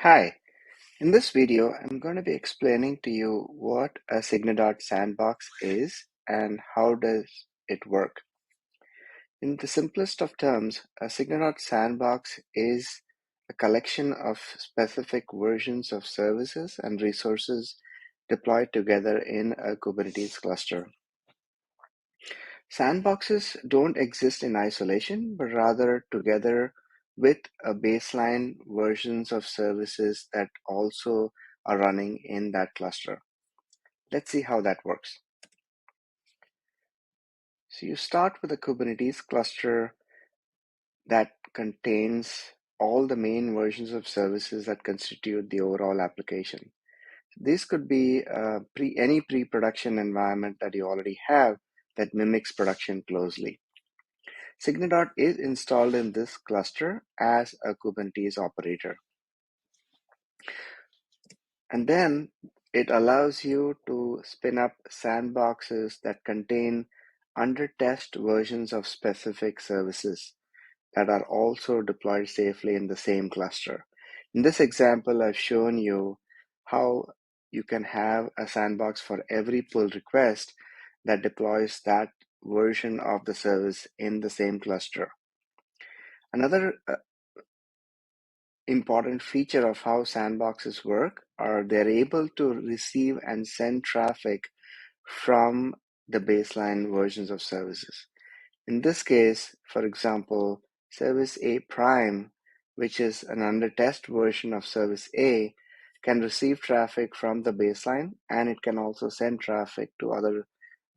Hi, in this video, I'm going to be explaining to you what a Signadot sandbox is and how does it work. In the simplest of terms, a Signadot sandbox is a collection of specific versions of services and resources deployed together in a Kubernetes cluster. Sandboxes don't exist in isolation, but rather together with a baseline versions of services that also are running in that cluster. Let's see how that works. So you start with a Kubernetes cluster that contains all the main versions of services that constitute the overall application. This could be any pre-production environment that you already have that mimics production closely. Signadot is installed in this cluster as a Kubernetes operator. And then it allows you to spin up sandboxes that contain under test versions of specific services that are also deployed safely in the same cluster. In this example, I've shown you how you can have a sandbox for every pull request that deploys that version of the service in the same cluster. Another important feature of how sandboxes work are they're able to receive and send traffic from the baseline versions of services. In this case, for example, service A prime, which is an under test version of service A, can receive traffic from the baseline, and it can also send traffic to other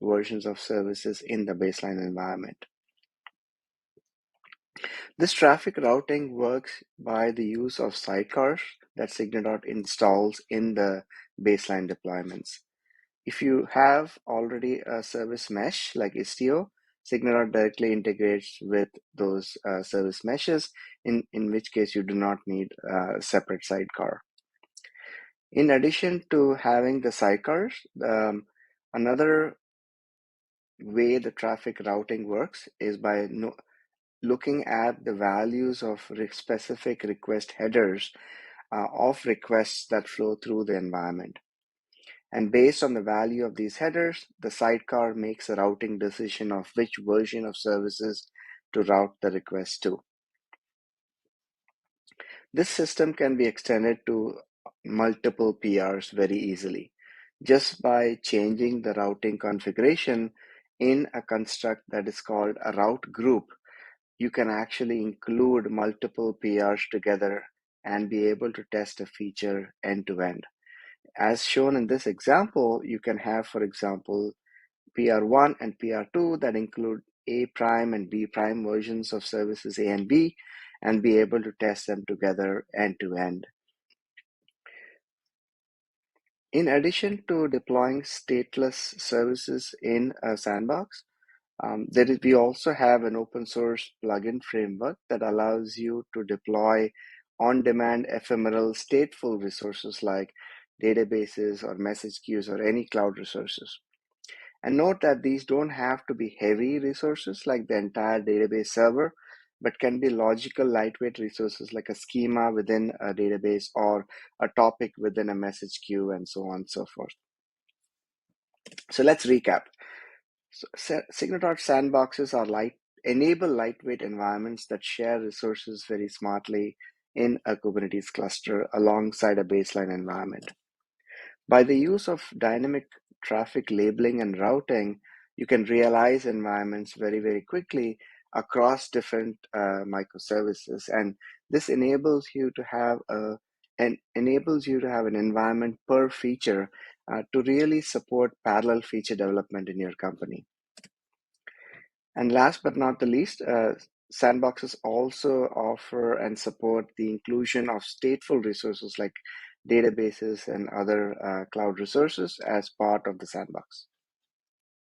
versions of services in the baseline environment. This traffic routing works by the use of sidecars that Signadot installs in the baseline deployments. If you have already a service mesh like Istio, Signadot directly integrates with those service meshes, in which case you do not need a separate sidecar. In addition to having the sidecars, another way the traffic routing works is by looking at the values of specific request headers of requests that flow through the environment. And based on the value of these headers, the sidecar makes a routing decision of which version of services to route the request to. This system can be extended to multiple PRs very easily, just by changing the routing configuration in a construct that is called a route group. You can actually include multiple PRs together and be able to test a feature end to end. As shown in this example, you can have, for example, PR1 and PR2 that include A prime and B prime versions of services A and B, and be able to test them together end to end. In addition to deploying stateless services in a sandbox, we also have an open source plugin framework that allows you to deploy on-demand ephemeral stateful resources like databases or message queues or any cloud resources. And note that these don't have to be heavy resources like the entire database server, but can be logical, lightweight resources like a schema within a database or a topic within a message queue and so on and so forth. So let's recap. So, Signadot sandboxes enable lightweight environments that share resources very smartly in a Kubernetes cluster alongside a baseline environment. By the use of dynamic traffic labeling and routing, you can realize environments very, very quickly across different microservices, and this enables you to have an environment per feature to really support parallel feature development in your company. And last but not the least, sandboxes also offer and support the inclusion of stateful resources like databases and other cloud resources as part of the sandbox.